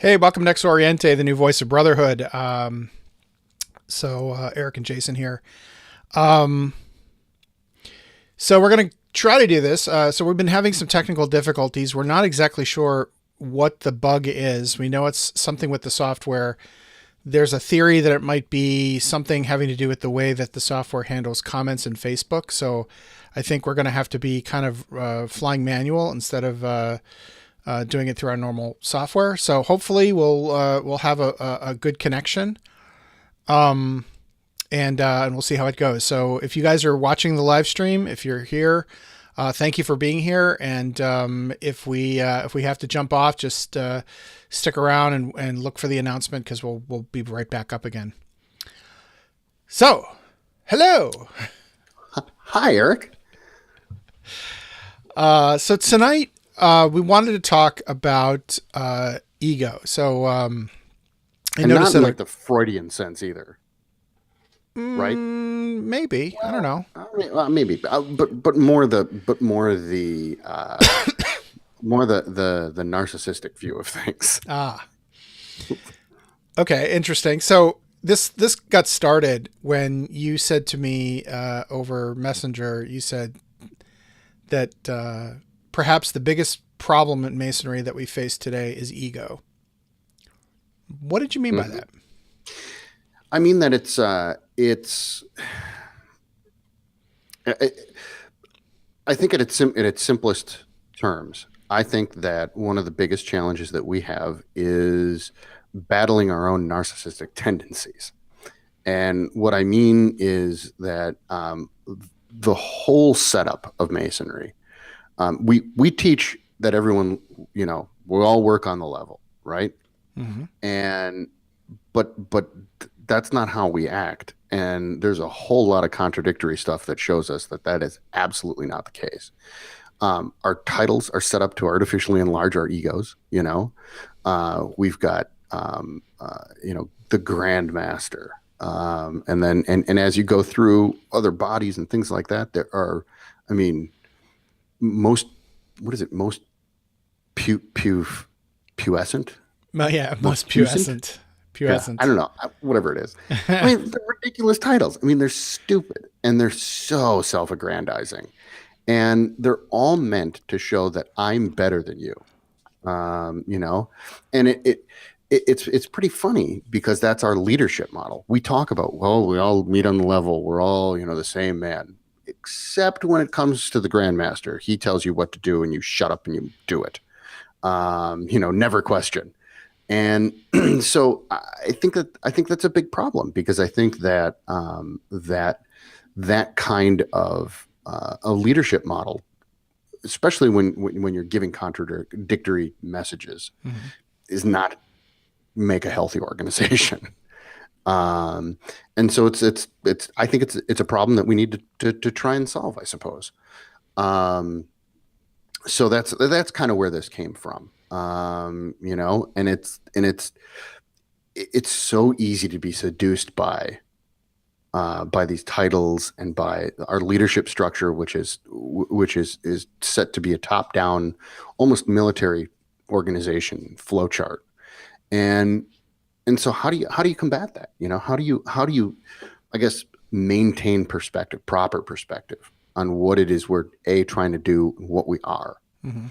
Hey, welcome to X-Oriente, the new voice of brotherhood. Eric and Jason here. Um, so we're going to try to do this. So we've been having some technical difficulties. We're not exactly sure what the bug is. We know it's something with the software. There's a theory that it might be something having to do with the way that the software handles comments in Facebook. So I think we're going to have to be kind of flying manual instead of doing it through our normal software. So hopefully we'll have a good connection, and we'll see how it goes. So if you guys are watching the live stream, if you're here, thank you for being here. And if we have to jump off, just stick around and look for the announcement, because we'll be right back up again. So, hello. Hi, Eric. So tonight, we wanted to talk about ego. So I And noticed not in that like the Freudian sense either, right? maybe, I don't know. I mean, well, maybe, but more the more the narcissistic view of things. Ah, okay, interesting. So this got started when you said to me over Messenger. You said that perhaps the biggest problem in Masonry that we face today is ego. What did you mean by that? I mean that I I think at its simplest terms, I think that one of the biggest challenges that we have is battling our own narcissistic tendencies. And what I mean is that the whole setup of Masonry, we teach that everyone, we all work on the level, right? Mm-hmm. And but that's not how we act. And there's a whole lot of contradictory stuff that shows us that that is absolutely not the case. Our titles are set up to artificially enlarge our egos. We've got the Grand Master, and as you go through other bodies and things like that, there are, I mean, most what is it? Most puescent, Yeah, most puissant. puissant. Yeah, Puissant. I don't know, whatever it is. I mean, they're ridiculous titles. I mean, they're stupid and they're so self-aggrandizing, and they're all meant to show that I'm better than you. And it's pretty funny because that's our leadership model. We talk about, well, we all meet on the level. We're all, the same man, except when it comes to the Grandmaster. He tells you what to do and you shut up and you do it. Never question. And so I think that's a big problem, because I think that that kind of a leadership model, especially when you're giving contradictory messages, Mm-hmm. is not make a healthy organization. And so it's I think it's a problem that we need to try and solve, I suppose. So that's kind of where this came from. And it's so easy to be seduced by these titles and by our leadership structure, which is set to be a top down, almost military organization flowchart. And so how do you combat that? How do you I guess maintain proper perspective on what it is we're trying to do, what we are. Mm-hmm.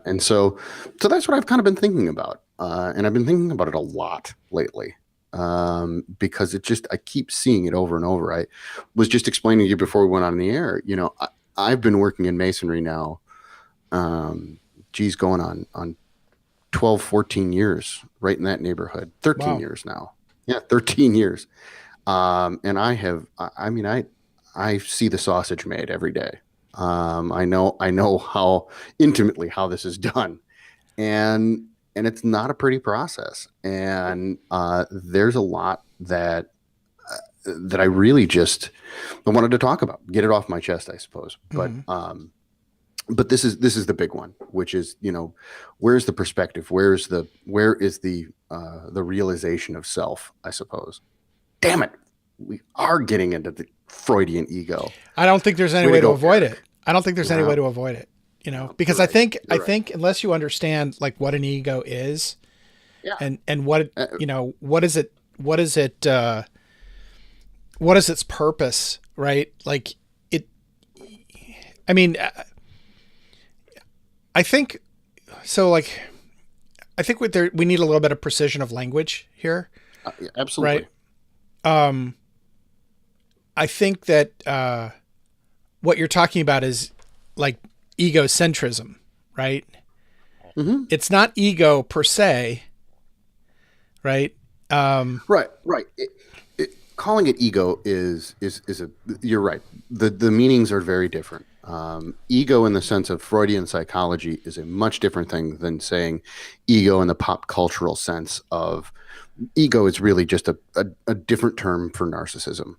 And so that's what I've kind of been thinking about. And I've been thinking about it a lot lately, because I keep seeing it over and over. I was just explaining to you before we went on the air, I've been working in Masonry now, going on 12, 14 years, right in that neighborhood, 13 Wow. years now. Yeah, 13 years. And I see the sausage made every day. I know how intimately how this is done, and it's not a pretty process. And there's a lot that I really just wanted to talk about, get it off my chest, I suppose. Mm-hmm. But this is the big one, which is, where's the perspective? Where is the realization of self, I suppose. Damn it, we are getting into the Freudian ego. I don't think there's any Way way to to go, avoid Eric. it. I don't think there's any No, way to avoid it, because you're I right. think You're right. unless you understand like what an ego is, Yeah. and what, you know, what is it, what is its purpose, right? Like it, I mean, I think so. Like, I think we need a little bit of precision of language here, Yeah, absolutely. right? Um, I think that what you're talking about is like egocentrism, right? Hmm. It's not ego per se, right? Right, right. Calling it ego is a. You're right. The meanings are very different. Ego, in the sense of Freudian psychology, is a much different thing than saying ego in the pop cultural sense of ego. Is really just a different term for narcissism.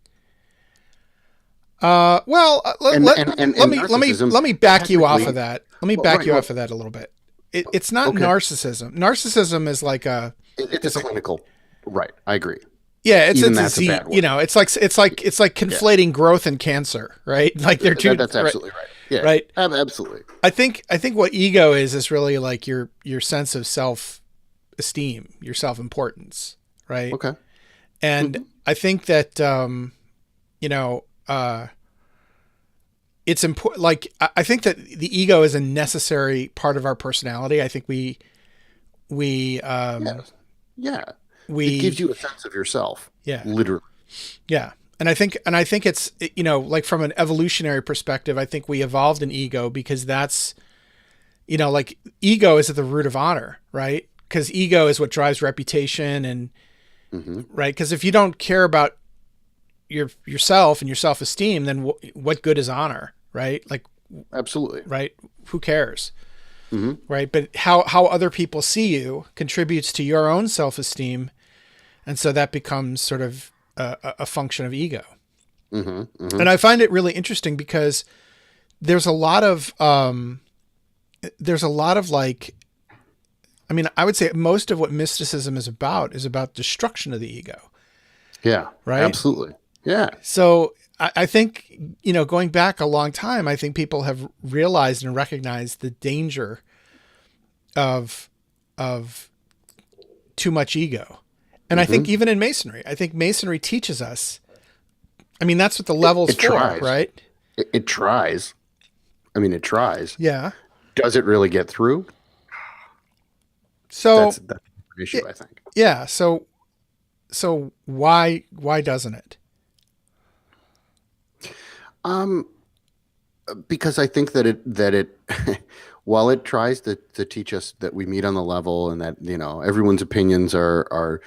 Well, And narcissism let me back you off of technically. that. Let me Well, back right. you Well, off of that a little bit. It's not okay. narcissism. Narcissism is like It's a is a clinical. Right. I agree. yeah, it's a Even that's a disease. bad You word. know, it's like Yeah. conflating growth and cancer, right? Like they're two, That's right? absolutely right. Yeah. Right. Absolutely. I think what ego is really like your sense of self esteem, your self importance, right? Okay. And Hmm. I think that you know, it's important. Like I think that the ego is a necessary part of our personality. I think we Yes. Yeah. It gives we you a sense of yourself, yeah, literally. yeah. And I think it's, you know, like from an evolutionary perspective, I think we evolved an ego because that's, you know, like ego is at the root of honor, right? Because ego is what drives reputation and Hmm. right. Because if you don't care about yourself and your self esteem, then what good is honor, right? Like, Absolutely. right? Who cares, Hmm. right? But how other people see you contributes to your own self esteem, and so that becomes sort of a function of ego. Hmm. Hmm. And I find it really interesting because there's a lot of like, I mean, I would say most of what mysticism is about destruction of the ego, Yeah. right? Absolutely. Yeah. So I think, you know, going back a long time, I think people have realized and recognized the danger of of too much ego. And I think Hmm. even in Masonry, I think Masonry teaches us. I mean, that's what the level's It for, tries. right? It tries. I mean, it tries. Yeah. Does it really get through? So That's an y- issue, I think. yeah. So why doesn't it? Um, because I think that it while it tries to teach us that we meet on the level and that everyone's opinions are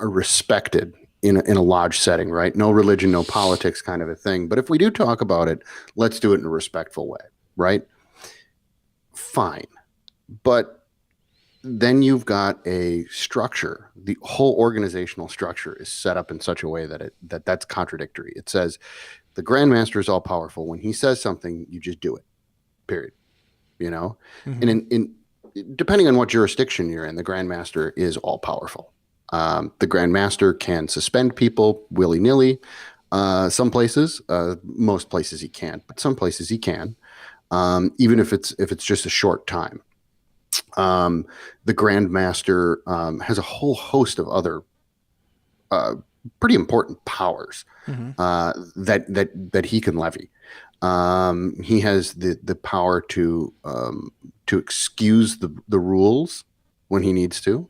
respected in a lodge setting, right? No religion, no politics, kind of a thing. But if we do talk about it, let's do it in a respectful way, right? Fine, but then you've got a structure. The whole organizational structure is set up in such a way that's contradictory. It says the grandmaster is all powerful. When he says something, you just do it. Period. You know, and Hmm. in depending on what jurisdiction you're in, the grandmaster is all powerful. The grandmaster can suspend people willy nilly. Some places, most places he can't, but some places he can, even if it's just a short time. Um, the grandmaster has a whole host of other uh, pretty important powers Hmm. that he can levy. He has the power to excuse the rules when he needs to.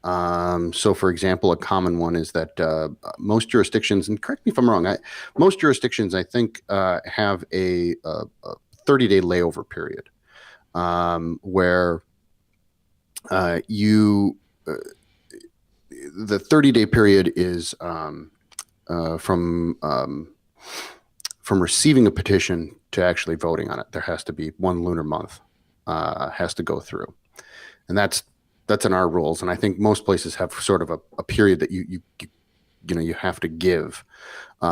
So, for example, a common one is that most jurisdictions, and correct me if I'm wrong, most jurisdictions, I think, have a 30-day layover period where you the 30-day period is from receiving a petition to actually voting on it. There has to be one lunar month has to go through, and that's in our rules. And I think most places have sort of a period that you have to give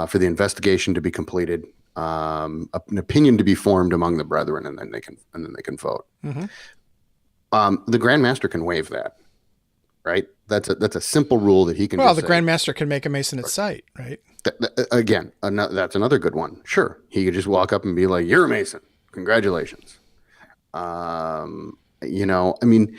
for the investigation to be completed, an opinion to be formed among the brethren, and then they can vote. Hmm. The Grand Master can waive that, right? That's a simple rule that he can Well, just the say. grandmaster can make a mason at sight, right? Again, that's another good one. Sure, he could just walk up and be like, "You're a Mason. Congratulations." I mean,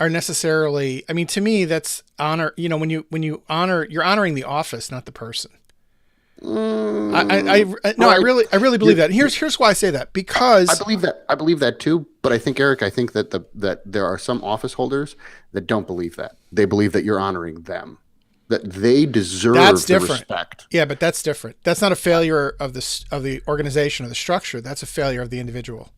are necessarily, I mean, to me, that's honor, you know, when you honor, you're honoring the office, not the person. No, Right. I really believe You're, that. And here's why I say that, I because believe that. I believe that too. But I think, Eric, I think that that there are some office holders that don't believe that. They believe that you're honoring them, that they that's deserve the different. respect. Yeah, but that's different. That's not a failure of the organization or the structure. That's a failure of the individual.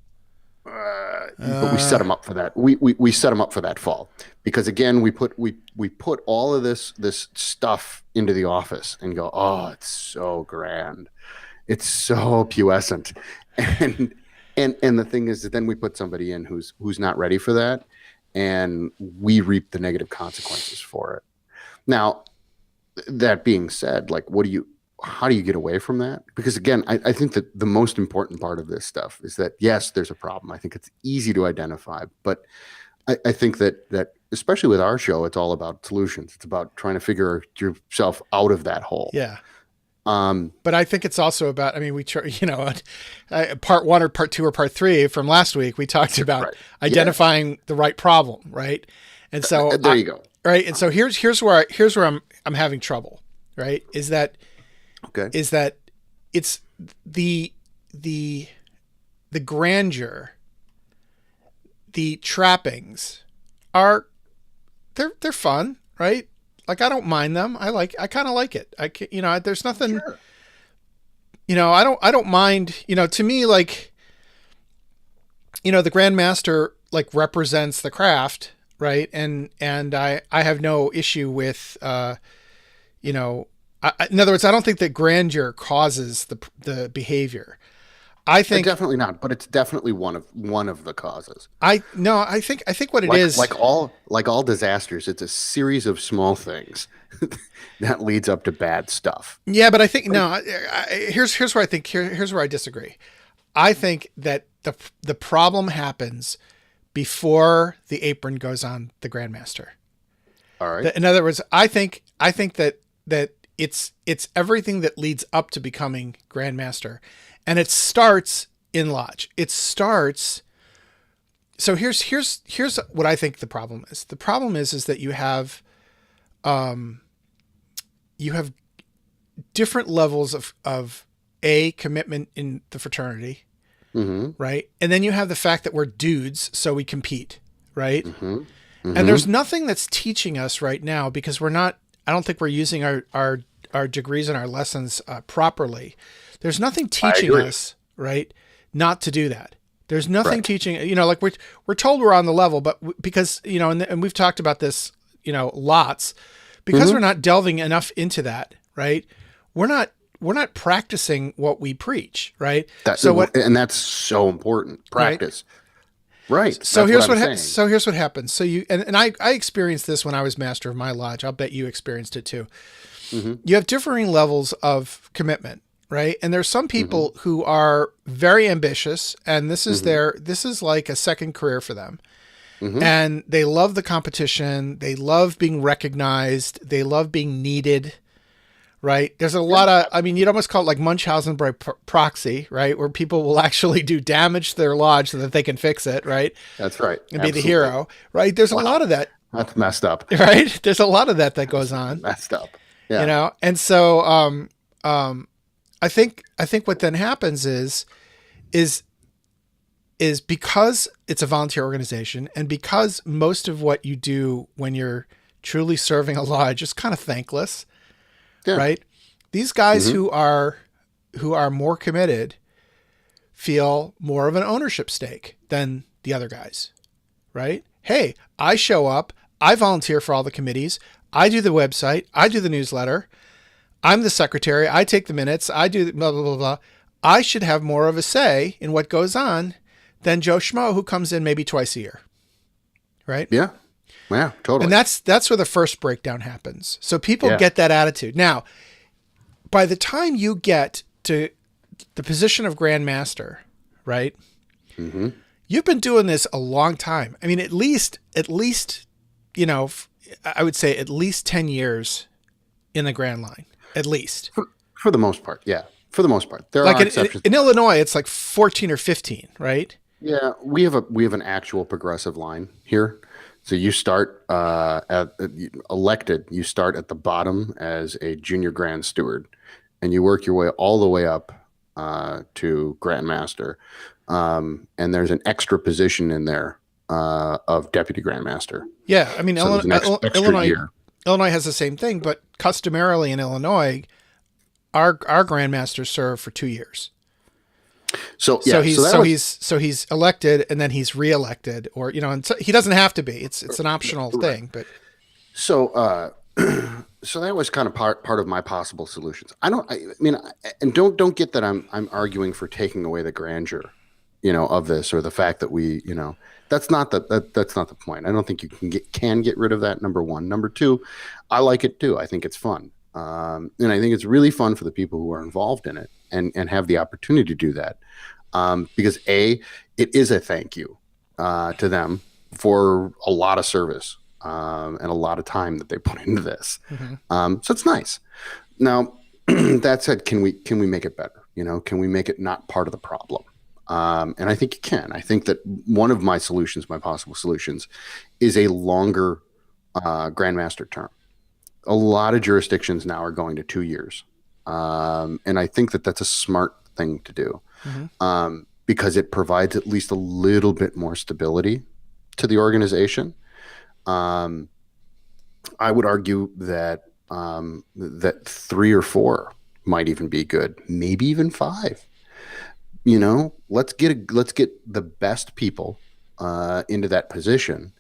But we set them up for that. We set them up for that fall because again, we put all of this stuff into the office and go, oh, it's so grand, it's so puissant, and and the thing is that then we put somebody in who's not ready for that, and we reap the negative consequences for it. Now, that being said, like, how do you get away from that? Because again, I think that the most important part of this stuff is that yes, there's a problem. I think it's easy to identify, but I think that especially with our show, it's all about solutions. It's about trying to figure yourself out of that hole. Yeah. But I think it's also about, I mean, you know, part one or part two or part three from last week, we talked about Right. identifying the right problem. Right. And so There you go. Right. And so here's where I'm having trouble. Right. Okay. Is that it's the grandeur, the trappings are, they're fun, right? Like, I don't mind them. I kind of like it. You know, there's nothing, Sure. you know, I don't mind, you know, to me, like, you know, the Grandmaster like represents the craft, right? And I have no issue with, you know, in other words, I don't think that grandeur causes the behavior. I think Definitely not, but it's definitely one of the causes. I think what it is, Like all disasters, it's a series of small things that leads up to bad stuff. yeah, but I think no. Here's where I think here's where I disagree. I think that the problem happens before the apron goes on the Grandmaster. All right. In other words, I think that it's everything that leads up to becoming Grandmaster, and it starts in Lodge. It starts. So here's what I think the problem is. The problem is that you have different levels of a commitment in the fraternity, Mm-hmm. right? And then you have the fact that we're dudes, so we compete, right? Mm-hmm. And there's nothing that's teaching us right now because we're not. I don't think we're using our degrees and our lessons properly. There's nothing teaching us, right, not to do that. There's nothing teaching, you know, like we're told we're on the level, but because, you know, and we've talked about this, you know, lots, because we're not delving enough into that, right? We're not practicing what we preach, right? And that's so important. Practice. Right. So That's here's I'm saying. so here's what happens. So you and I experienced this when I was master of my lodge. I'll bet you experienced it too. You have differing levels of commitment, right? And there's some people who are very ambitious, and this is like a second career for them. And they love the competition. They love being recognized. They love being needed, right? There's a lot of, I mean, you'd almost call it like Munchausen by proxy, right? Where people will actually do damage to their lodge so that they can fix it, right? That's right. And be the hero, right? There's a lot of that, That's messed up. right? There's a lot of that goes on, Messed up. Yeah. you know? And so, I think what then happens is because it's a volunteer organization and because most of what you do when you're truly serving a lodge is kind of thankless, Yeah. right? These guys who are more committed feel more of an ownership stake than the other guys, right? Hey, I show up, I volunteer for all the committees, I do the website, I do the newsletter, I'm the secretary, I take the minutes, I do blah, blah, blah, blah. I should have more of a say in what goes on than Joe Schmo who comes in maybe twice a year, right? Yeah. Yeah, totally. And that's where the first breakdown happens. So people get that attitude. Now, by the time you get to the position of Grand Master, right? You've been doing this a long time. I mean, at least, you know, I would say at least 10 years in the Grand Line, at least. For the most part, yeah. For the most part, there Like are exceptions. in Illinois, it's like 14 or 15, right? Yeah, we have an actual progressive line here. So you start elected. You start at the bottom as a junior Grand Steward, and you work your way all the way up to Grandmaster. And there's an extra position in there of Deputy Grandmaster. Yeah, I mean, So there's an extra year. Illinois has the same thing, but customarily in Illinois, our grandmasters serve for 2 years. So yeah, he's elected and then he's reelected, or and so he doesn't have to be. It's an optional thing, but so so that was kind of part of my possible solutions. I mean, and don't get that I'm arguing for taking away the grandeur, of this, or the fact that we, that's not the point. I don't think you can get rid of that. Number one. Number two, I like it too. I think it's fun. And I think it's really fun for the people who are involved in it and have the opportunity to do that. Because it is a thank you to them for a lot of service and a lot of time that they put into this. Mm-hmm. So it's nice. Now, that said, can we make it better? Can we make it not part of the problem? And I think you can. I think that one of my possible solutions, is a longer Grandmaster term. A lot of jurisdictions now are going to 2 years. And I think that that's a smart thing to do, because it provides at least a little bit more stability to the organization. I would argue that that 3 or 4 might even be good, maybe even 5. Let's get the best people into that position,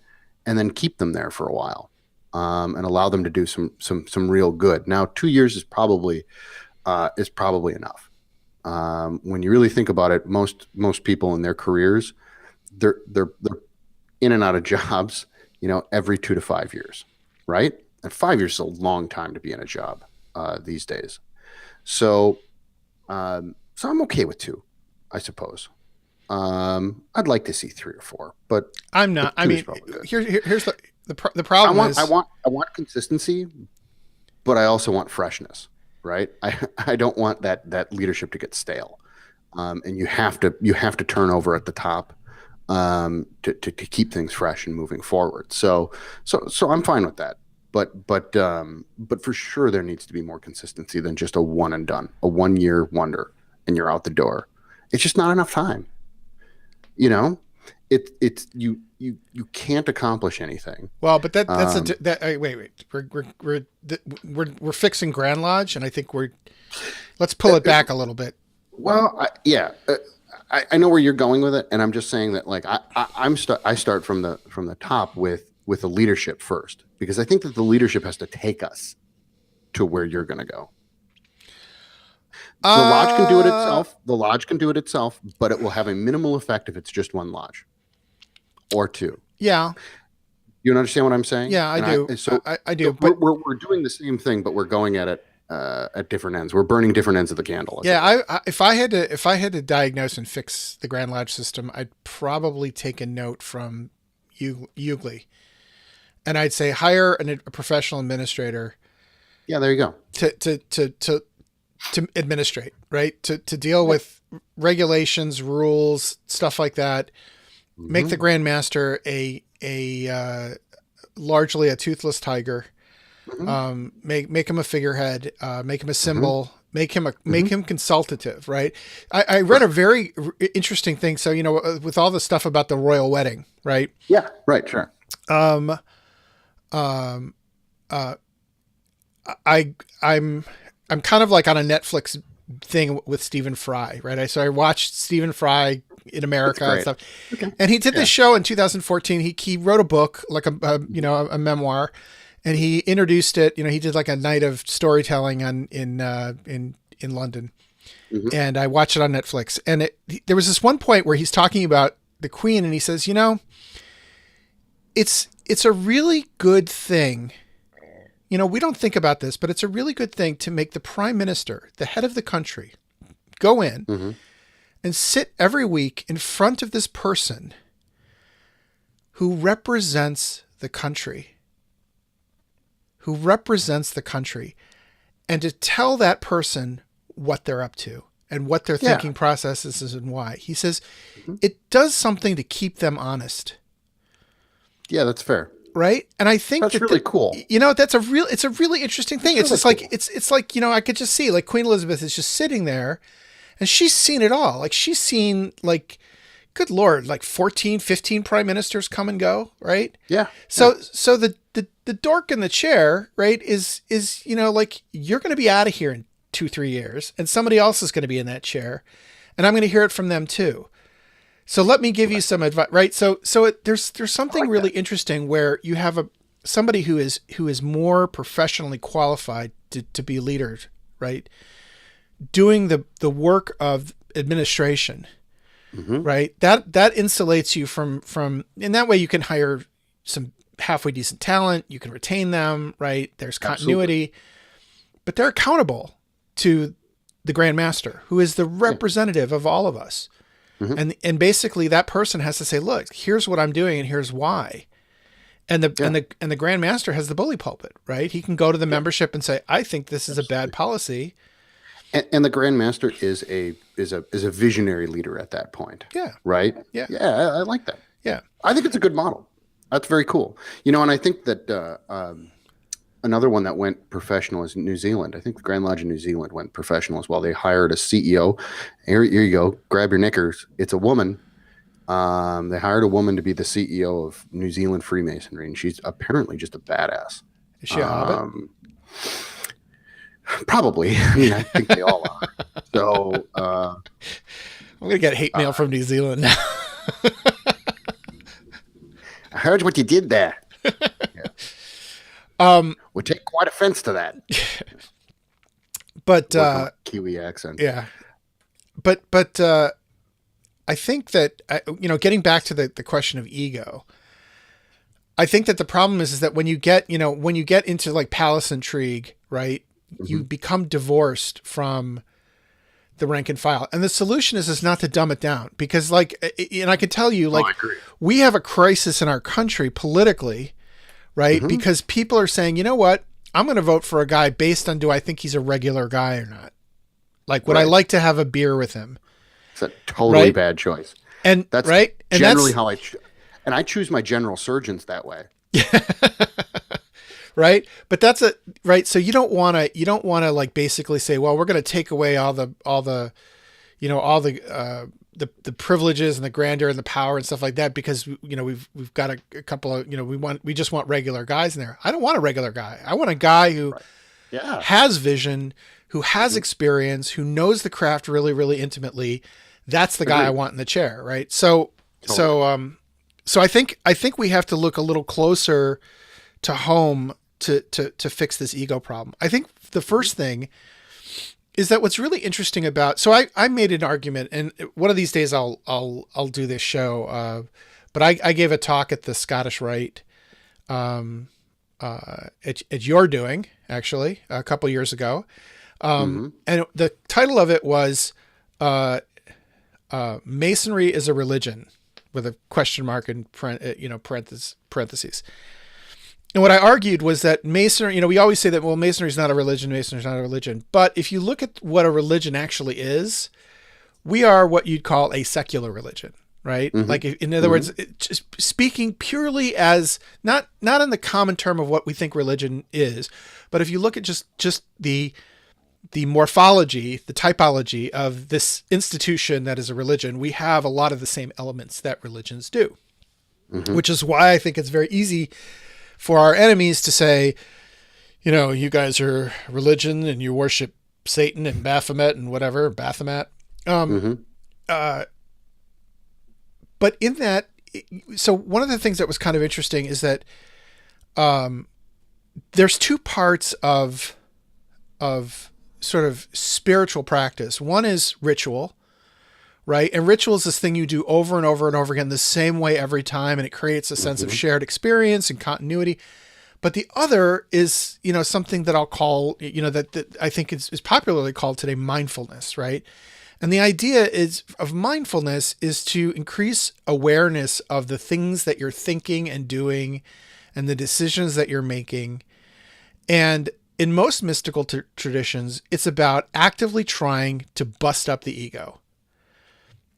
and then keep them there for a while. And allow them to do some real good. Now, 2 years is probably enough. When you really think about it, most people in their careers, they're in and out of jobs, every 2 to 5 years, right? And 5 years is a long time to be in a job these days. So I'm okay with 2, I suppose. I'd like to see 3 or 4, but I'm not. I mean, here's the problem. I want consistency, but I also want freshness, right? I don't want that leadership to get stale, and you have to turn over at the top to keep things fresh and moving forward. So I'm fine with that, but for sure there needs to be more consistency than just a one and done, a 1 year wonder, and you're out the door. It's just not enough time. It's you can't accomplish anything. Well, but wait. We're fixing Grand Lodge, and I think let's pull it back a little bit. Well, I know where you're going with it, and I'm just saying that, like, I start from the top with the leadership first, because I think that the leadership has to take us to where you're going to go. The lodge can do it itself. The lodge can do it itself, but it will have a minimal effect if it's just one lodge or 2. Yeah. You understand what I'm saying? Yeah, I do. I do. But we're doing the same thing, but we're going at it at different ends. We're burning different ends of the candle. Yeah. If I had to diagnose and fix the Grand Lodge system, I'd probably take a note from Ugly, and I'd say hire a professional administrator. Yeah, there you go. To administrate, right? To deal with regulations, rules, stuff like that. Mm-hmm. Make the Grandmaster a largely a toothless tiger. Mm-hmm. Make him a figurehead. Make him a symbol. Mm-hmm. Make him consultative, right? I read a very interesting thing. So with all the stuff about the royal wedding, right? Yeah, right, sure. I'm kind of like on a Netflix thing with Stephen Fry, right? So I watched Stephen Fry in America and stuff. Okay. And he did this show in 2014. He wrote a book, like a memoir, and he introduced it. He did like a night of storytelling in London. Mm-hmm. And I watched it on Netflix. And there was this one point where he's talking about the Queen, and he says, it's a really good thing. We don't think about this, but it's a really good thing to make the prime minister, the head of the country, go in and sit every week in front of this person who represents the country, and to tell that person what they're up to and what their thinking processes is and why. He says it does something to keep them honest. Yeah, that's fair. right? And I think That's really cool. it's a really interesting thing. That's It's really just like cool. it's like, I could just see like Queen Elizabeth is just sitting there and she's seen it all. Like she's seen like, good Lord, like 14, 15 prime ministers come and go, right? Yeah, yeah, So the dork in the chair, right, is like, you're going to be out of here in 2-3 years, and somebody else is going to be in that chair, and I'm going to hear it from them too. So let me give you right. some advice, right? There's I something like really that. interesting where you have somebody who is more professionally qualified to be leaders, right? Doing the work of administration, Hmm. right? That insulates you from in that way you can hire some halfway decent talent, you can retain them, right? There's Absolutely. continuity, but they're accountable to the Grand Master, who is the Yeah. representative of all of us. Hmm. And basically that person has to say, look, here's what I'm doing and here's why. And the Yeah. and the and the Grand Master has the bully pulpit, right? He can go to the Yeah. membership and say, I think this is a bad Absolutely. policy. And the Grand Master is a visionary leader at that point, Yeah. right? Yeah. Yeah, I like that. Yeah. I think it's a good model. That's very cool. And I think that another one that went professional is New Zealand. I think the Grand Lodge in New Zealand went professional as well. They hired a CEO. Here you go. Grab your knickers. It's a woman. They hired a woman to be the CEO of New Zealand Freemasonry, and she's apparently just a badass. Is she a hobbit? Um, Probably. I mean, I think they all are. So, I'm gonna get hate mail uh, from New Zealand now. I heard what you did there. Yeah. um, We take quite offense to that. but Work on my Kiwi accent. yeah, but I think that getting back to the question of ego, I think that the problem is that when you get into like palace intrigue, right, you Hmm. become divorced from the rank and file, and the solution is not to dumb it down, because like, and I can tell you, Oh, like, I agree. we have a crisis in our country politically, right, Hmm. because people are saying, you know what, I'm going to vote for a guy based on, do I think he's a regular guy or not? Like, would I Right. like to have a beer with him? It's a totally Right. bad choice. And That's right. And generally that's how and I choose my general surgeons that way. right. But that's a right. So you don't want to like basically say, well, we're going to take away all the privileges and the grandeur and the power and stuff like that, because we've got a couple of, we just want regular guys in there. I don't want a regular guy. I want a guy who Right. Yeah. has vision, who has Hmm. experience, who knows the craft really, really intimately. That's the guy I Agreed. want in the chair, right? So, Totally. so, um, so I think we have to look a little closer to home to fix this ego problem. I think the Hmm. first thing is that what's really interesting about, so I made an argument, and one of these days I'll do this show, but I gave a talk at the Scottish Rite, at your doing, actually, a couple years ago. Hmm. And the title of it was Masonry is a Religion, with a question mark in parentheses. And what I argued was that Masonry, we always say that, well, Masonry is not a religion, Masonry is not a religion. But if you look at what a religion actually is, we are what you'd call a secular religion, right? Hmm. Like, in other Hmm. words, just speaking purely as not in the common term of what we think religion is, but if you look at just the morphology, the typology of this institution that is a religion, we have a lot of the same elements that religions do, Hmm. which is why I think it's very easy for our enemies to say, you guys are religion and you worship Satan and Baphomet and whatever, Baphomet. Um, Hmm. uh, but in that, so one of the things that was kind of interesting is that um, there's two parts of sort of spiritual practice. One is ritual, right? And ritual is this thing you do over and over and over again the same way every time, and it creates a sense of Hmm. shared experience and continuity. But the other is, something that I'll call, that I think is popularly called today mindfulness, right? And the idea of mindfulness is to increase awareness of the things that you're thinking and doing and the decisions that you're making. And in most mystical traditions, it's about actively trying to bust up the ego.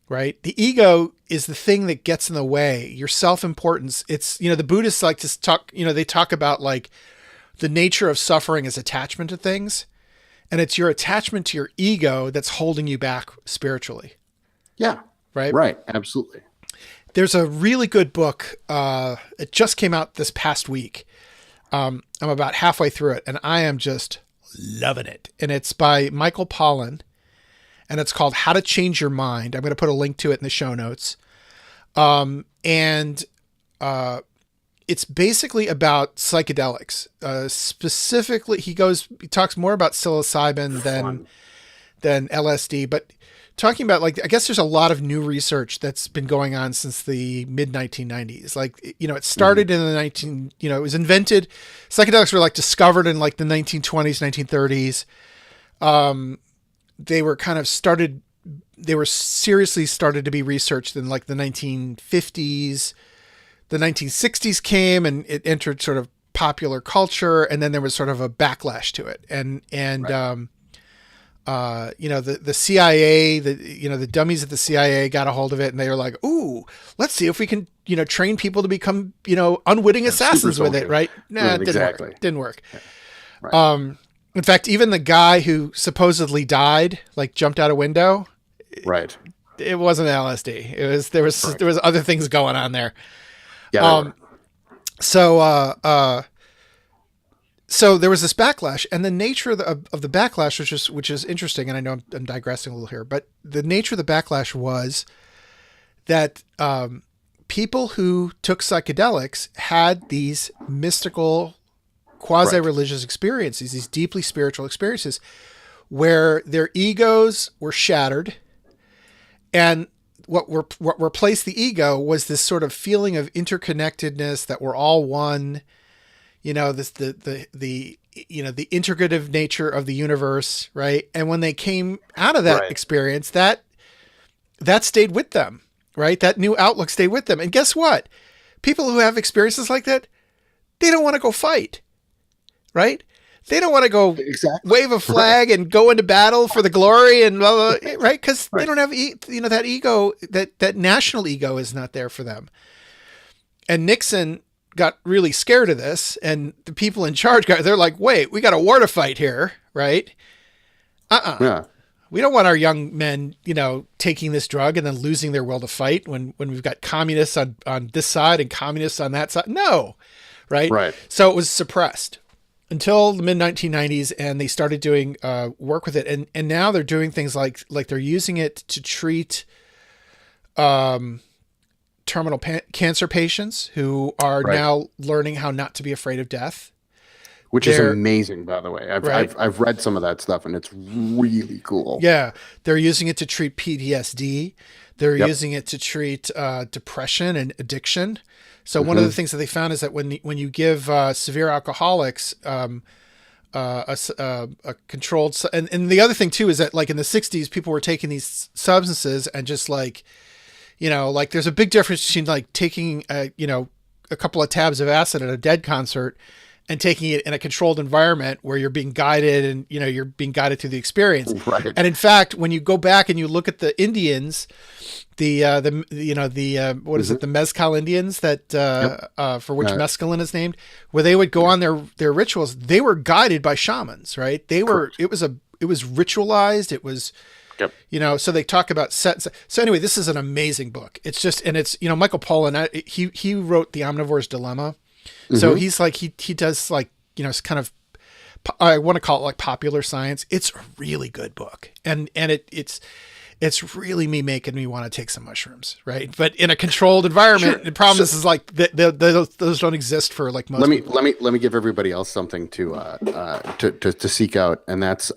right? The ego is the thing that gets in the way. Your self-importance. It's, the Buddhists like to talk, they talk about like the nature of suffering is attachment to things. And it's your attachment to your ego that's holding you back spiritually. Yeah. Right. Right. Absolutely. There's a really good book. It just came out this past week. I'm about halfway through it and I am just loving it. And it's by Michael Pollan and it's called How to Change Your Mind. I'm going to put a link to it in the show notes. It's basically about psychedelics. Specifically, he talks more about psilocybin than LSD, but talking about like, I guess there's a lot of new research that's been going on since the mid 1990s. Like, it started in the it was invented. Psychedelics were like discovered in like the 1920s, 1930s. They were kind of seriously started to be researched in like the 1950s. The 1960s came and it entered sort of popular culture. And then there was sort of a backlash to it. Right. The CIA, the dummies at the CIA got a hold of it and they were like, ooh, let's see if we can, train people to become, unwitting assassins with it. Right. Nah, it didn't work. Yeah. Right. In fact, even the guy who supposedly died, like jumped out a window. Right. It wasn't LSD. There was other things going on there. Yeah. So there was this backlash, and the nature of the backlash, which is interesting, and I know I'm digressing a little here, but the nature of the backlash was that people who took psychedelics had these mystical, quasi-religious experiences, these deeply spiritual experiences, where their egos were shattered, and what replaced the ego was this sort of feeling of interconnectedness, that we're all one. The integrative nature of the universe, right? And when they came out of that experience, that stayed with them, right? That new outlook stayed with them. And guess what? People who have experiences like that, they don't want to go fight, right? They don't want to go wave a flag and go into battle for the glory and blah, blah, right? Because they don't have, that ego, that national ego is not there for them. And Nixon got really scared of this, and the people in charge they're like, wait, we got a war to fight here, right? Yeah. We don't want our young men, taking this drug and then losing their will to fight when we've got communists on this side and communists on that side. No. Right. Right. So it was suppressed until the mid 1990s, and they started doing work with it. And now they're doing things like they're using it to treat terminal cancer patients who are now learning how not to be afraid of death. Which is amazing, by the way. I've read some of that stuff, and it's really cool. Yeah. They're using it to treat PTSD. They're using it to treat depression and addiction. So one of the things that they found is that when you give severe alcoholics a controlled, and the other thing too is that like in the 60s, people were taking these substances and just like, like there's a big difference between like taking a couple of tabs of acid at a Dead concert and taking it in a controlled environment where you're being guided and, you're being guided through the experience. Right. And in fact, when you go back and you look at the Indians, the Mezcal Indians that, for which mescaline is named, where they would go on their rituals, they were guided by shamans, right? It was ritualized. It was, so they talk about sets. So anyway, this is an amazing book. It's just, and it's, Michael Pollan, he wrote The Omnivore's Dilemma. So he's like, he does like, it's kind of, I want to call it like popular science. It's a really good book. And it's really making me want to take some mushrooms. Right. But in a controlled environment, the problem is like those don't exist for like most people. Let me give everybody else something to seek out. And that's,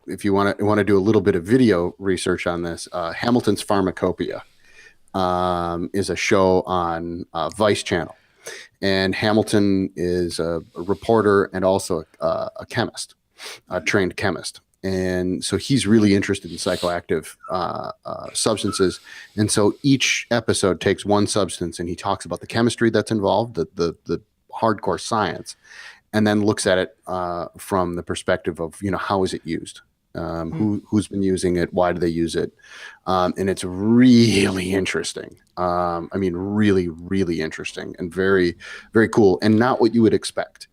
if you want to do a little bit of video research on this, Hamilton's Pharmacopoeia, is a show on, Vice Channel. And Hamilton is a reporter and also a chemist, a trained chemist. And so he's really interested in psychoactive substances. And so each episode takes one substance and he talks about the chemistry that's involved, the hardcore science, and then looks at it from the perspective of, how is it used? Who's been using it? Why do they use it? And it's really interesting. I mean, really, really interesting and very, very cool, and not what you would expect.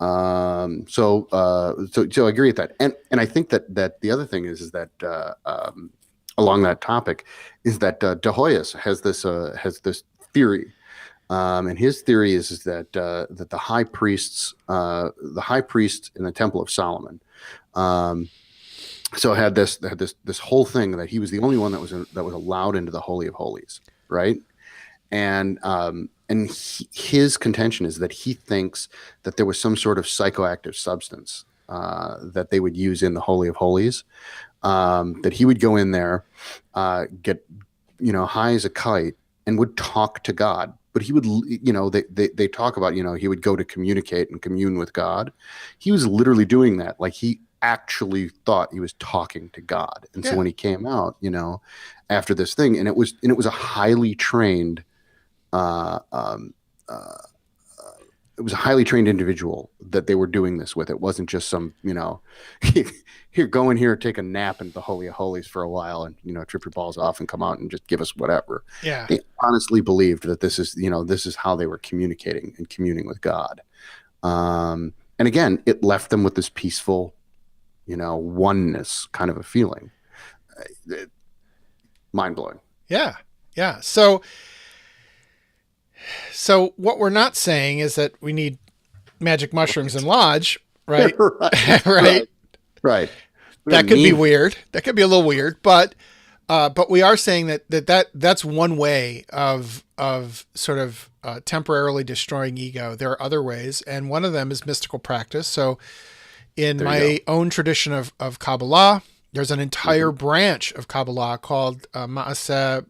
So I agree with that, and I think that the other thing is that along that topic is that De Hoyos has this theory, and his theory is that that the high priest in the Temple of Solomon, so had this whole thing that he was the only one that was allowed into the Holy of Holies, right? And his contention is that he thinks that there was some sort of psychoactive substance that they would use in the Holy of Holies, that he would go in there, get high as a kite, and would talk to God. But he would, they talk about, he would go to communicate and commune with God. He was literally doing that. Like, he actually thought he was talking to God. And so when he came out, after this thing, and it was a highly trained, it was a highly trained individual that they were doing this with. It wasn't just some, here, go in here, take a nap in the Holy of Holies for a while and, trip your balls off and come out and just give us whatever. Yeah. They honestly believed that this is how they were communicating and communing with God. And again, it left them with this peaceful, oneness kind of a feeling. Mind blowing. Yeah. Yeah. So what we're not saying is that we need magic mushrooms and lodge, right? Right. That could be weird. That could be a little weird, but we are saying that's one way of sort of temporarily destroying ego. There are other ways, and one of them is mystical practice. So in my own tradition of Kabbalah, there's an entire branch of Kabbalah called Maaseh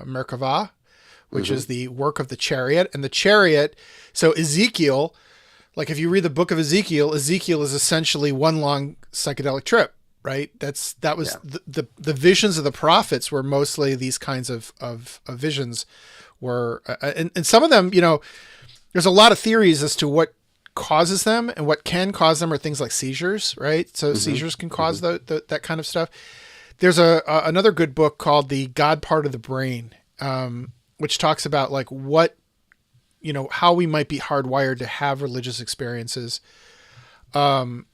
Merkavah, which is the work of the chariot. And the chariot, so Ezekiel, like if you read the book of Ezekiel is essentially one long psychedelic trip, right? That was the visions of the prophets were mostly these kinds of visions were, and some of them, there's a lot of theories as to what causes them, and what can cause them are things like seizures, right? So seizures can cause that kind of stuff. There's another good book called The God Part of the Brain, which talks about like what, how we might be hardwired to have religious experiences. And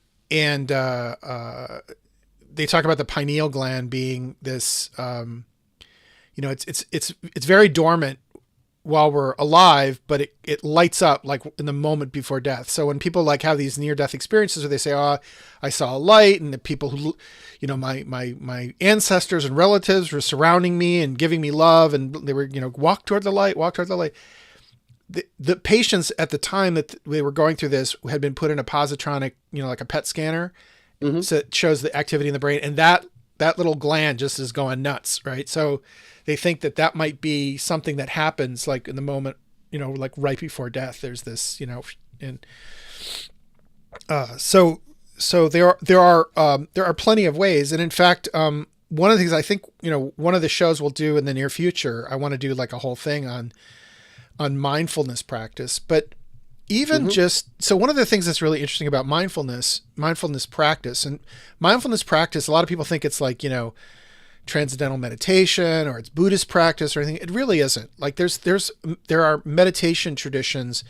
they talk about the pineal gland being this, it's very dormant while we're alive, but it lights up like in the moment before death. So when people like have these near death experiences where they say, "Oh, I saw a light," and the people who, my ancestors and relatives were surrounding me and giving me love, and they were, walk toward the light. The patients at the time that they were going through this had been put in a positronic, like a PET scanner. So it shows the activity in the brain, and that little gland just is going nuts. Right. So they think that might be something that happens like in the moment, like right before death. There's this, and so there are plenty of ways. And in fact, one of the things I think, one of the shows we'll do in the near future, I want to do like a whole thing on mindfulness practice, but even so one of the things that's really interesting about mindfulness practice, a lot of people think it's like, transcendental meditation or it's Buddhist practice or anything. It really isn't. Like there are meditation traditions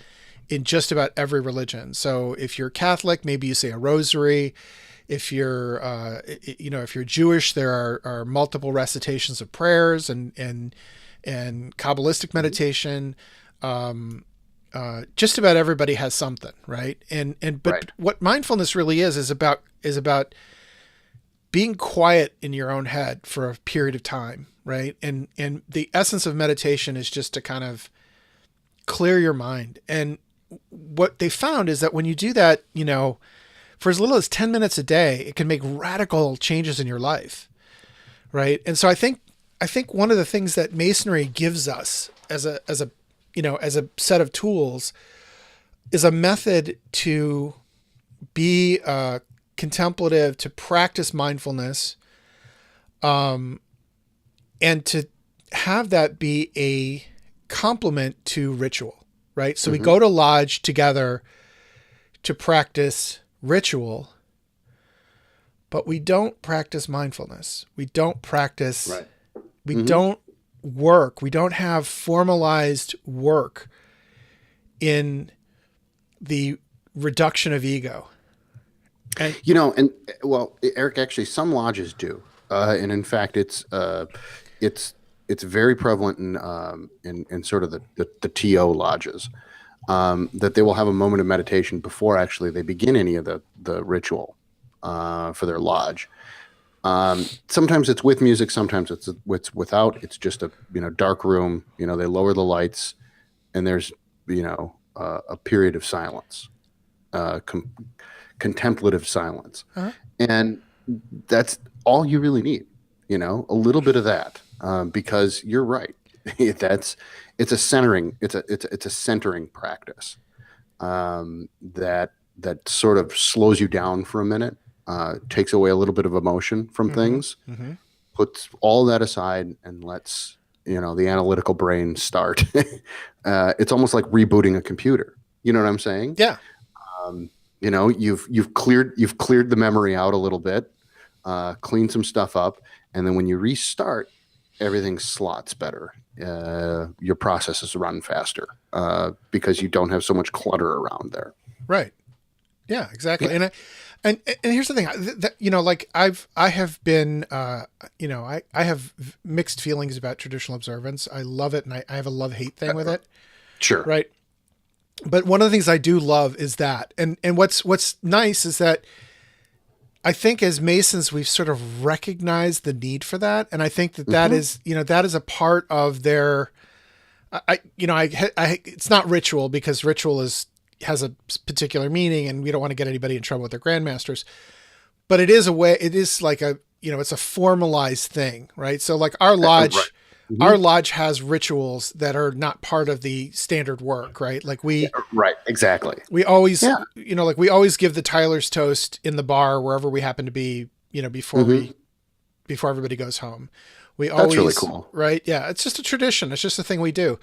in just about every religion. So if you're Catholic, maybe you say a rosary. If you're, if you're Jewish, there are multiple recitations of prayers and Kabbalistic meditation. Just about everybody has something, right? But what mindfulness really is about being quiet in your own head for a period of time, right? And the essence of meditation is just to kind of clear your mind. And what they found is that when you do that, for as little as 10 minutes a day, it can make radical changes in your life, right? And so I think one of the things that Masonry gives us as a set of tools is a method to be contemplative, to practice mindfulness, and to have that be a complement to ritual, right? So we go to lodge together to practice ritual, but we don't practice mindfulness. We don't practice, Right. we don't work. We don't have formalized work in the reduction of ego. And Eric, actually, some lodges do, and in fact, it's very prevalent in sort of the TO lodges, that they will have a moment of meditation before actually they begin any of the ritual for their lodge. Sometimes it's with music, sometimes it's without. It's just a dark room. They lower the lights, and there's a period of silence, contemplative silence, and that's all you really need. A little bit of that, because you're right. It's a centering practice, that sort of slows you down for a minute, takes away a little bit of emotion from things, puts all that aside, and lets the analytical brain start. It's almost like rebooting a computer. You know what I'm saying? yeah, You've cleared the memory out a little bit, cleaned some stuff up, and then when you restart, everything slots better. Your processes run faster, because you don't have so much clutter around there. right. Yeah, exactly. Yeah. And here's the thing, like I have mixed feelings about traditional observance. I love it, and I have a love-hate thing with it. Sure. Right. But one of the things I do love is that, and what's nice is that I think as Masons, we've sort of recognized the need for that. And I think that is, that is a part of their, it's not ritual, because ritual has a particular meaning, and we don't want to get anybody in trouble with their grandmasters, but it is like it's a formalized thing, right? So like our lodge, Right. Our lodge has rituals that are not part of the standard work, right? Like right, exactly. We always, we always give the Tyler's toast in the bar wherever we happen to be, before everybody goes home. That's really cool, right? Yeah, it's just a tradition. It's just a thing we do.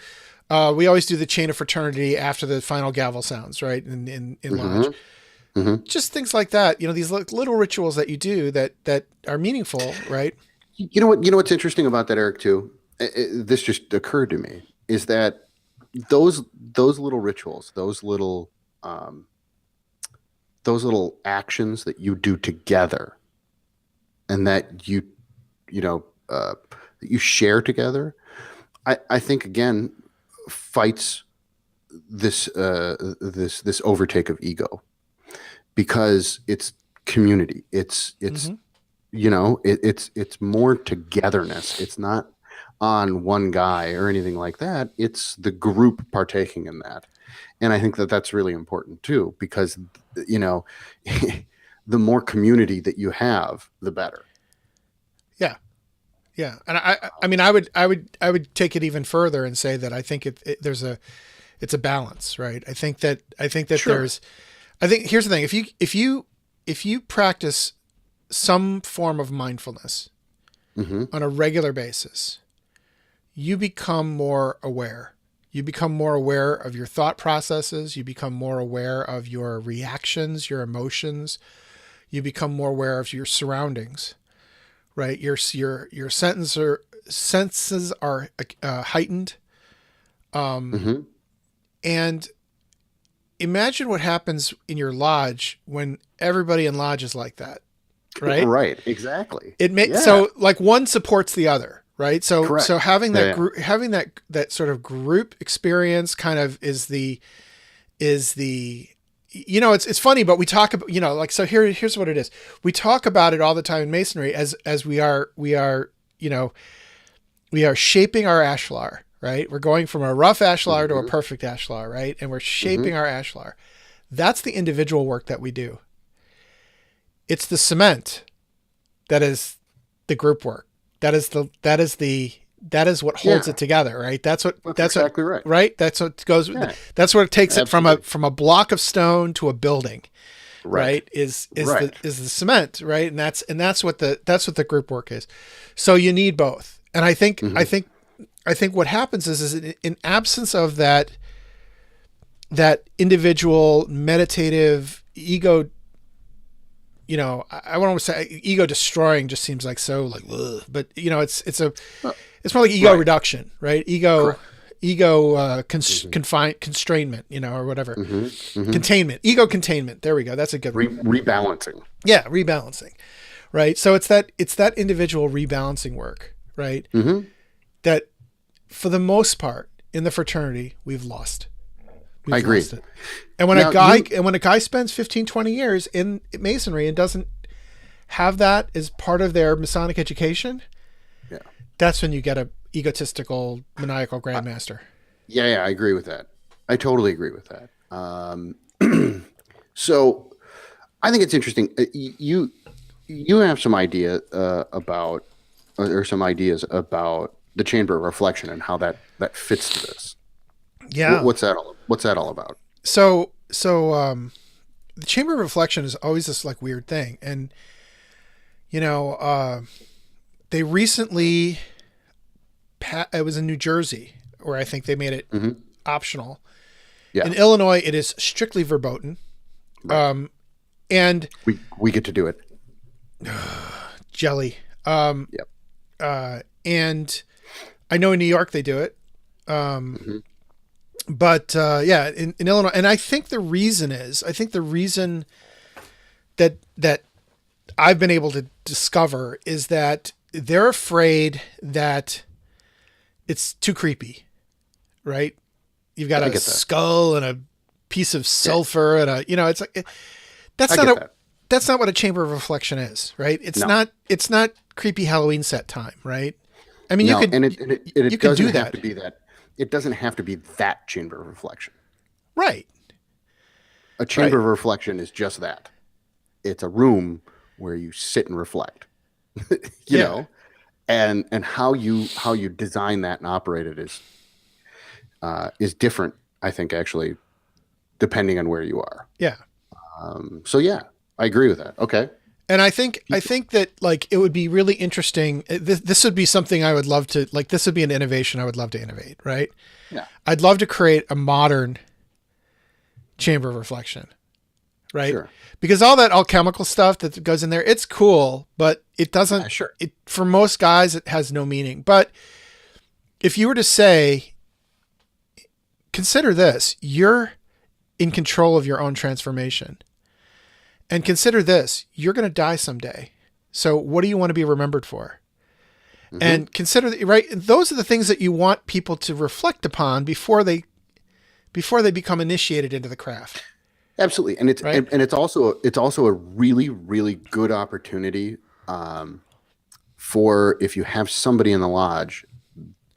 We always do the chain of fraternity after the final gavel sounds, right? In lodge, just things like that. These little rituals that you do that are meaningful, right? You know what's interesting about that, Eric, too? This just occurred to me, is that those little rituals, those little actions that you do together, and that you share together, I think again fights this overtake of ego, because it's community. It's more togetherness. It's not on one guy or anything like that. It's the group partaking in that. And I think that that's really important too, because, the more community that you have, the better. Yeah. Yeah. And I would take it even further and say that I think it's a balance, right? I think that Sure. here's the thing. If you practice some form of mindfulness on a regular basis, you become more aware. You become more aware of your thought processes. You become more aware of your reactions, your emotions. You become more aware of your surroundings, right? Your senses are heightened. And imagine what happens in your lodge when everybody in lodge is like that, right? Right. Exactly. So like one supports the other. Right. So, Correct. So having that group, having that sort of group experience kind of is the, it's funny, but we talk about, so here's what it is. We talk about it all the time in Masonry as we are shaping our ashlar, right? We're going from a rough ashlar to a perfect ashlar, right? And we're shaping our ashlar. That's the individual work that we do. It's the cement that is the group work. That is what holds it together, right? That's exactly right. Right. That's what goes. Yeah. That's what it takes Absolutely. It from a block of stone to a building, right? Is the cement, right? And that's what the group work is. So you need both. And I think what happens is in absence of that individual meditative ego, I want to say ego destroying just seems like so like, ugh. But Uh, it's more like ego right. reduction, right? Correct. Mm-hmm. Constrainment, or whatever. Mm-hmm. Mm-hmm. Containment, ego containment. There we go. That's a good one. Rebalancing. Yeah, rebalancing. Right. So it's that individual rebalancing work, right? Mm-hmm. That for the most part in the fraternity we've lost. I We've agree. lost it. And when Now a guy spends 15, 20 years in Masonry and doesn't have that as part of their Masonic education, yeah, that's when you get a egotistical, maniacal I, grandmaster. yeah, I agree with that. I totally agree with that. So I think it's interesting. You have some idea about or some ideas about the chamber of reflection and how that fits to this. Yeah. What's that all about? So the chamber of reflection is always this like weird thing. And, you know, uh, they recently, it was in New Jersey where I think they made it Hmm. optional. Yeah, In Illinois, it is strictly verboten. right. Um, and We get to do it. jelly. Yep. And I know in New York they do it. Hmm. But yeah, in Illinois, and I think the reason that I've been able to discover is that they're afraid that it's too creepy, right? You've got I a get that. skull and a piece of Yeah, sulfur and it's like that's I not get a that. that's not what a chamber of reflection is, right? No, It's not creepy Halloween set time, right? I mean, no, and you it could doesn't do have that, to be that. It doesn't have to be that chamber of reflection. right? A Right. chamber of reflection is just that. It's a room where you sit and reflect. you Yeah, know, and how you design that and operate it is different. I think actually, depending on where you are. yeah. So yeah, I agree with that. Okay. And I think that like it would be really interesting. This would be something I would love to like. This would be an innovation I would love to innovate. Right? Yeah. I'd love to create a modern chamber of reflection. Right? Sure. Because all that alchemical stuff that goes in there, it's cool, but it Yeah. doesn't. Sure. It for most guys, it has no meaning. But if you were to say, consider this: you're in control of your own transformation. And consider this, you're going to die someday. So what do you want to be remembered for? Hmm. And consider that, right? Those are the things that you want people to reflect upon before they become initiated into the craft, Absolutely, and right? it's also a really really good opportunity for if you have somebody in the lodge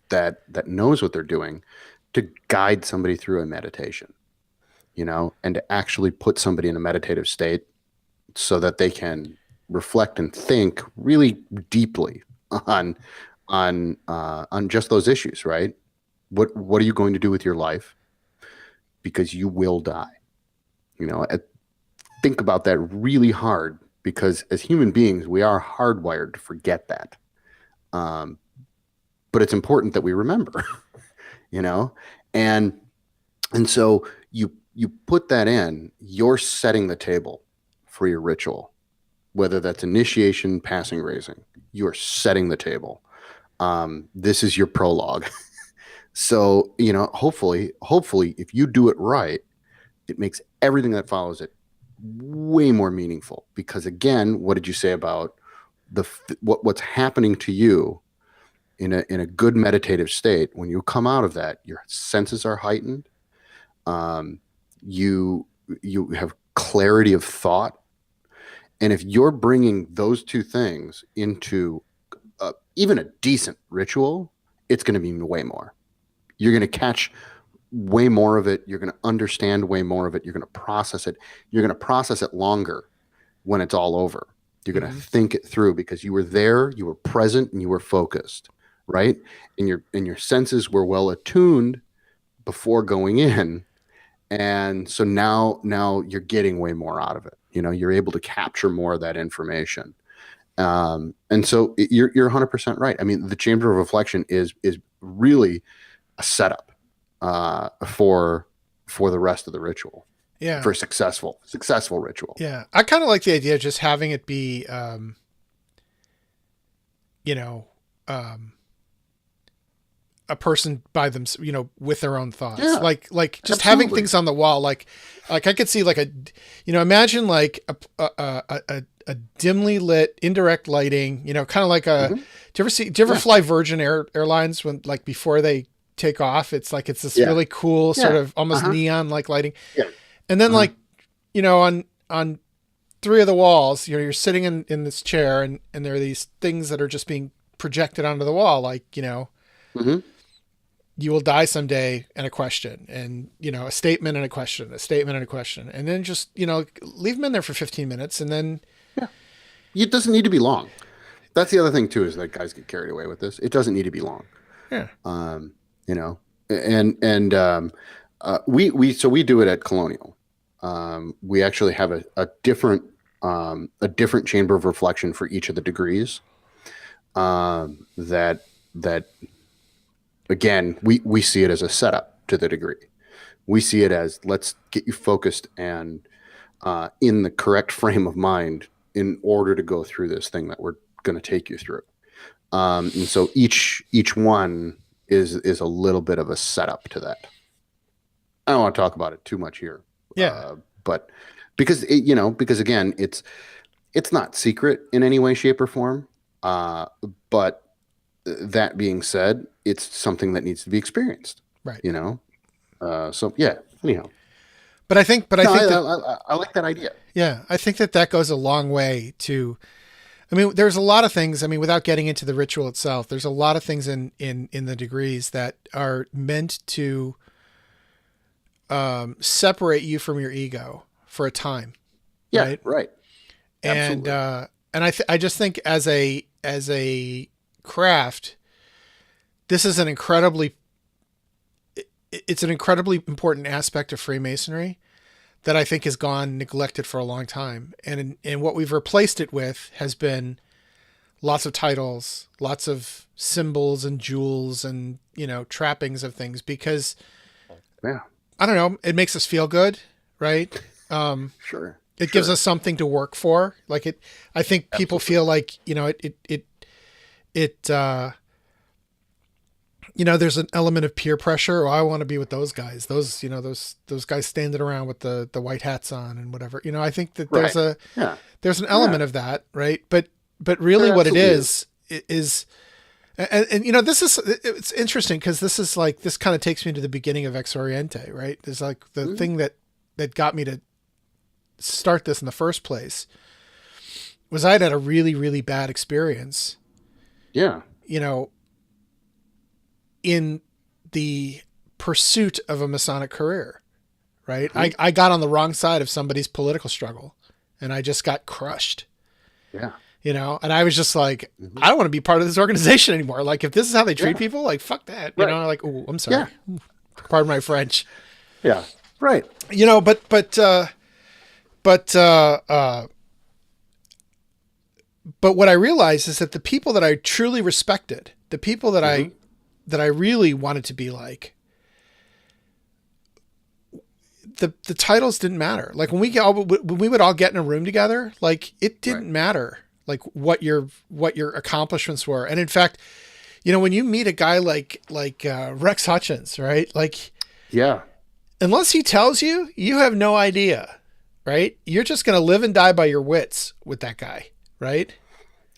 that knows what they're doing to guide somebody through a meditation, and to actually put somebody in a meditative state so that they can reflect and think really deeply on on just those issues, right? What are you going to do with your life? Because you will die. Think about that really hard because as human beings, we are hardwired to forget that. Um, but it's important that we remember, you know, and so you put that in, you're setting the table for your ritual, whether that's initiation, passing, raising. You're setting the table. This is your prologue. So hopefully, if you do it right, it makes everything that follows it way more meaningful. Because again, what did you say about what's happening to you in a good meditative state? When you come out of that, your senses are heightened. Um, you you have clarity of thought, and if you're bringing those two things into even a decent ritual, it's going to be way more. You're going to catch way more of it. You're going to understand way more of it. You're going to process it. You're going to process it longer when it's all over. You're going to Mm-hmm. think it through because you were there, you were present, and you were focused, right? And your senses were well attuned before going in, and so now you're getting way more out of it. You're able to capture more of that information. And so you're 100% right. I mean, the chamber of reflection is really a setup for the rest of the ritual. Yeah. for a successful ritual. Yeah. I kind of like the idea of just having it be, you know, um, a person by them, with their own thoughts, Yeah, like just having absolutely. things on the wall. Like I could see like imagine like a dimly lit indirect lighting, kind of like Hmm. do you ever Yeah, fly Virgin Airlines when like before they take off, it's like, it's this yeah, really cool sort yeah. of almost Uh-huh. neon like lighting. Yeah. And then Uh-huh. like, on three of the walls, you're sitting in this chair, and there are these things that are just being projected onto the wall. Like, Hmm. you will die someday, and a question, and a statement and a question, a statement and a question, and then just leave them in there for 15 minutes, and then Yeah. It doesn't need to be long. That's the other thing too, is that guys get carried away with this. It doesn't need to be long. yeah, Um, you know, and we do it at Colonial. We actually have a different chamber of reflection for each of the degrees. That again, we see it as a setup to the degree. We see it as, let's get you focused and in the correct frame of mind in order to go through this thing that we're going to take you through. And so each one is a little bit of a setup to that. I don't want to talk about it too much here, yeah, but because again, it's not secret in any way, shape, or form. But that being said, it's something that needs to be experienced. right. You know, so yeah. Anyhow, But I no, think that, I like that idea. yeah, I think that goes a long way to. I mean, there's a lot of things. I mean, without getting into the ritual itself, there's a lot of things in the degrees that are meant to separate you from your ego for a time, Yeah, right? right. And Absolutely. I just think as a craft, this is it's an incredibly important aspect of Freemasonry that I think has gone neglected for a long time, and what we've replaced it with has been lots of titles, lots of symbols and jewels, and trappings of things, because Yeah, I don't know, it makes us feel good, right? sure, It gives sure. us something to work for. Like it, I think people Absolutely. feel like it. There's an element of peer pressure. Oh, I want to be with those guys. Those guys standing around with the white hats on and whatever. I think that Right. Yeah. there's an Yeah. element of that, right? But really, There what it absolutely is. is, this is, it's interesting because this kind of takes me to the beginning of X-Oriente, right? There's like the Mhm. thing that got me to start this in the first place was I'd had a really, really bad experience, Yeah. you know, in the pursuit of a Masonic career, right? Mhm. I got on the wrong side of somebody's political struggle, and I just got crushed, Yeah. and I was just like, Mhm. I don't want to be part of this organization anymore. Like, if this is how they treat Yeah. people, like, fuck that, Right. like, oh, I'm Yeah. sorry. Pardon my French. Yeah. Right. But, but what I realized is that the people that I truly respected, the people Hmm. that I really wanted to be like, the titles didn't matter. Like when we would all get in a room together, like it Right. didn't matter like what your accomplishments were. And in fact, when you meet a guy like Rex Hutchins, right? Like Yeah. unless he tells you, you have no idea, right? You're just going to live and die by your wits with that guy, right?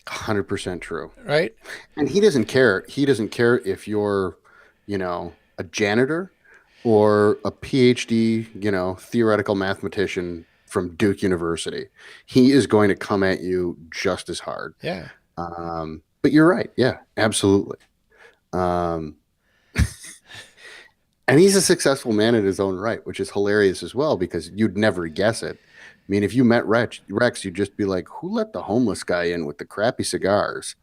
100% true. Right? And he doesn't care. He doesn't care if you're, a janitor or a PhD, theoretical mathematician from Duke University. He is going to come at you just as hard. Yeah. But you're right. Yeah, absolutely. Um, and he's a successful man in his own right, which is hilarious as well, because you'd never guess it. I mean, if you met Rex, you'd just be like, who let the homeless guy in with the crappy cigars?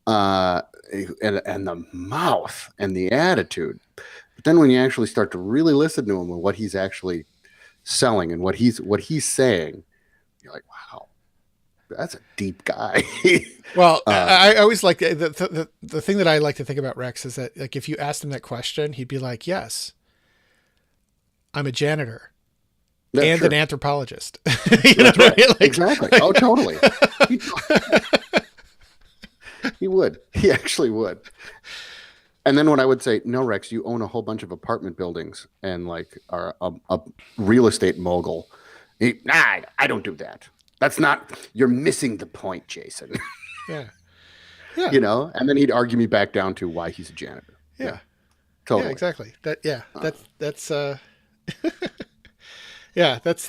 Uh, and the mouth and the attitude. But then when you actually start to really listen to him and what he's actually selling and what he's saying, you're like, wow, that's a deep guy. Well, uh, I always like the thing that I like to think about Rex is that, like, if you asked him that question, he'd be like, "Yes, I'm a janitor, Yeah, and sure. an anthropologist. You know That's what I right. mean? Like, Exactly. Oh, totally. He, he would. He actually would. And then when I would say, no, Rex, you own a whole bunch of apartment buildings and like are a real estate mogul. Nah, I don't do that. That's not, you're missing the point, Jason. yeah. Yeah. You know? And then he'd argue me back down to why he's a janitor. Yeah. Yeah, Yeah, totally. exactly. Uh, That's yeah, that's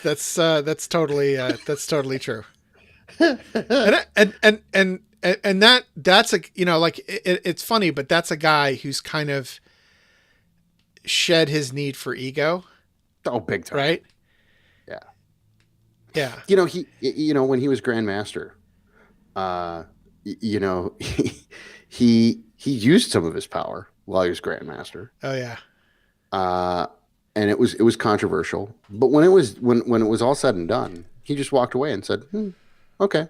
totally true. And that's a, you know, like it's funny, but that's a guy who's kind of shed his need for ego, oh, big time. right? Yeah. Yeah. When he was Grandmaster, you know, he used some of his power while he was Grandmaster. Oh yeah. Uh, and it was controversial. But when it was all said and done, he just walked away and said, "Okay,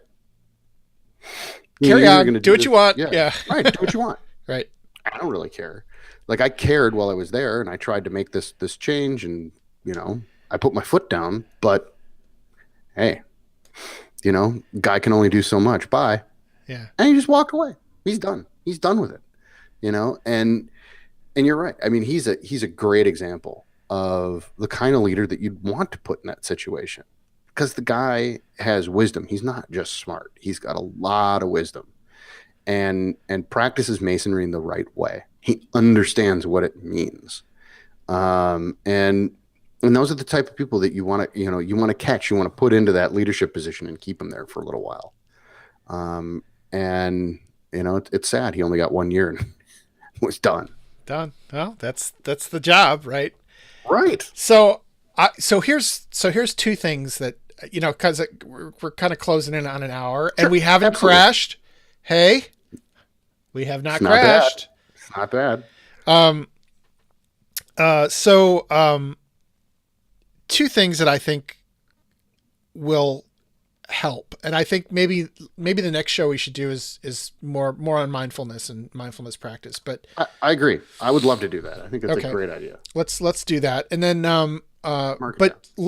Carry you're on. going to Do what this. you want. Yeah, Yeah. right. Do what you want. Right. I don't really care. Like I cared while I was there, and I tried to make this change, and I put my foot down. But hey, guy can only do so much. Bye." Yeah. And he just walked away. He's done. He's done with it. And you're right. I mean, he's a great example of the kind of leader that you'd want to put in that situation, because the guy has wisdom. He's not just smart. He's got a lot of wisdom, and practices masonry in the right way. He understands what it means. And those are the type of people that you want to catch, you want to put into that leadership position and keep them there for a little while. And it's sad he only got 1 year and was done. Done. Well, that's the job, right? Right. So here's two things that, because we're kind of closing in on an hour, and we haven't Absolutely. crashed. Hey, we have not It's not crashed. It's not bad. Two things that I think will help, and I think maybe the next show we should do is more on mindfulness and mindfulness practice. But I agree. I would love to do that. I think it's Okay. a great idea. let's do that, and then Mark it but down.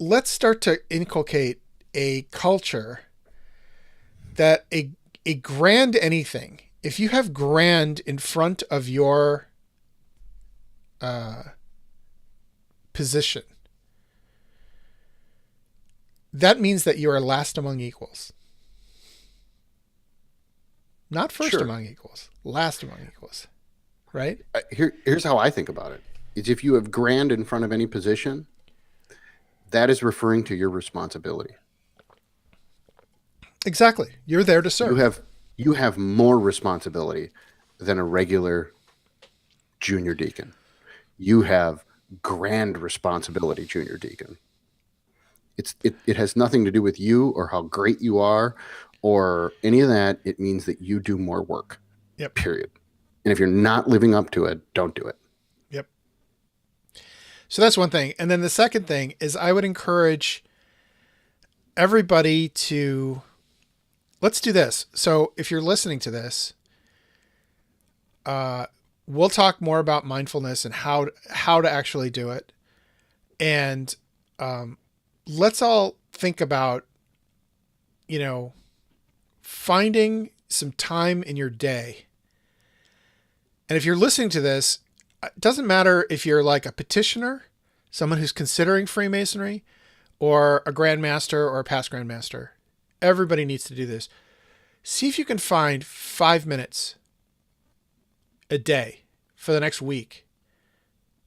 let's start to inculcate a culture that a grand anything. If you have grand in front of your position, that means that you are last among equals. Not first Sure. among equals, last among equals, right? Here's how I think about it. Is if you have grand in front of any position, that is referring to your responsibility. Exactly. You're there to serve. You have more responsibility than a regular junior deacon. You have grand responsibility, junior deacon. It has nothing to do with you or how great you are or any of that. It means that you do more work. Yep. Period. And if you're not living up to it, don't do it. Yep. So that's one thing. And then the second thing is I would encourage everybody to, let's do this. So if you're listening to this, we'll talk more about mindfulness and how to actually do it. And let's all think about, finding some time in your day. And if you're listening to this, it doesn't matter if you're like a petitioner, someone who's considering Freemasonry, or a grandmaster or a past grandmaster. Everybody needs to do this. See if you can find 5 minutes a day for the next week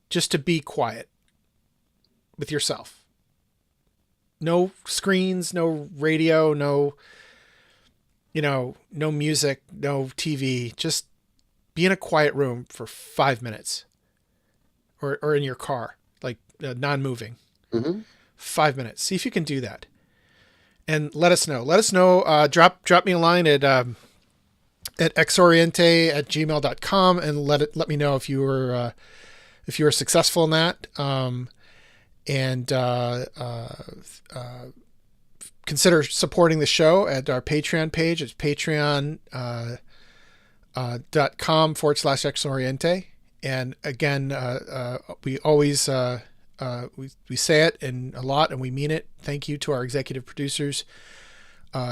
just to be quiet with yourself. No screens, no radio, no music, no TV. Just be in a quiet room for 5 minutes, or in your car, like non-moving. Mm-hmm. 5 minutes. See if you can do that, and let us know. Drop me a line at X-Oriente@gmail.com and let me know if you were successful in that. And consider supporting the show at our Patreon page. It's patreon.com/X-Oriente. And again, we always We say it and a lot, and we mean it. Thank you to our executive producers.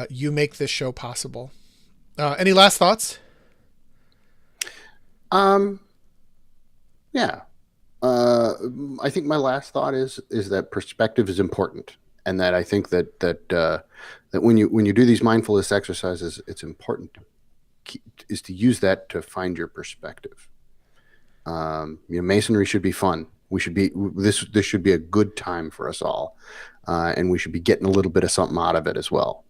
You make this show possible. Any last thoughts? Um, yeah. I think my last thought is that perspective is important, and that I think that when you do these mindfulness exercises, it's important to use that to find your perspective. Masonry should be fun. This should be a good time for us all, and we should be getting a little bit of something out of it as well.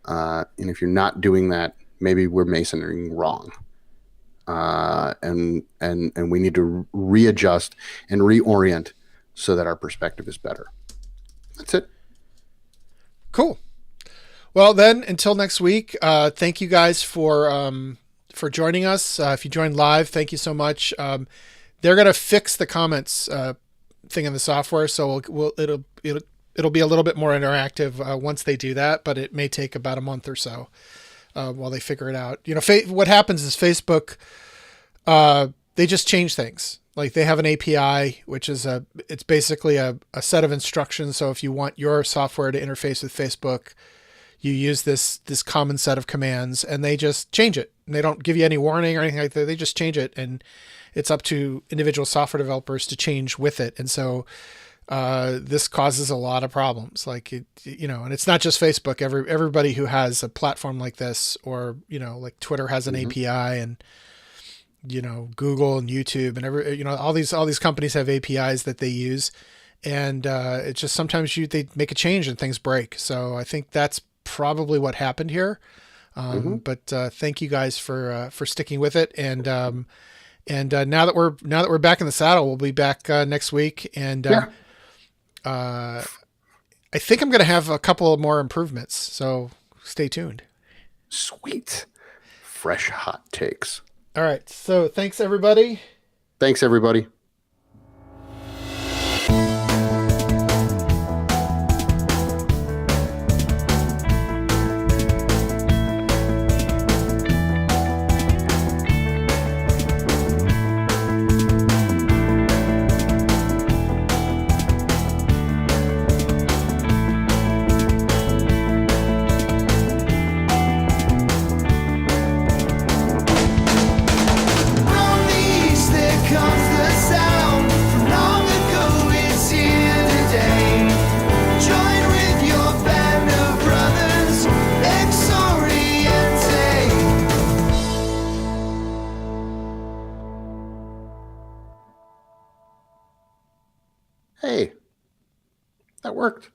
And if you're not doing that, maybe we're masoning wrong. And we need to readjust and reorient so that our perspective is better. That's it. Cool. Well, then, until next week, thank you guys for joining us. If you joined live, thank you so much. They're gonna fix the comments thing in the software, so it'll be a little bit more interactive once they do that, but it may take about a month or so while they figure it out. What happens is Facebook, they just change things. Like they have an API, which is it's basically a set of instructions. So if you want your software to interface with Facebook, you use this common set of commands, and they just change it. And they don't give you any warning or anything like that. They just change it, and it's up to individual software developers to change with it. And so this causes a lot of problems. Like and it's not just Facebook. Everybody who has a platform like this, or like Twitter has an API, and Google and YouTube and all these companies have APIs that they use, and it's just sometimes they make a change and things break. So I think that's probably what happened here. But thank you guys for sticking with it, and now that we're back in the saddle, we'll be back next week, and I think I'm going to have a couple of more improvements. So stay tuned. Sweet, fresh hot takes. All right. So thanks, everybody. Thanks, everybody. Hey, that worked.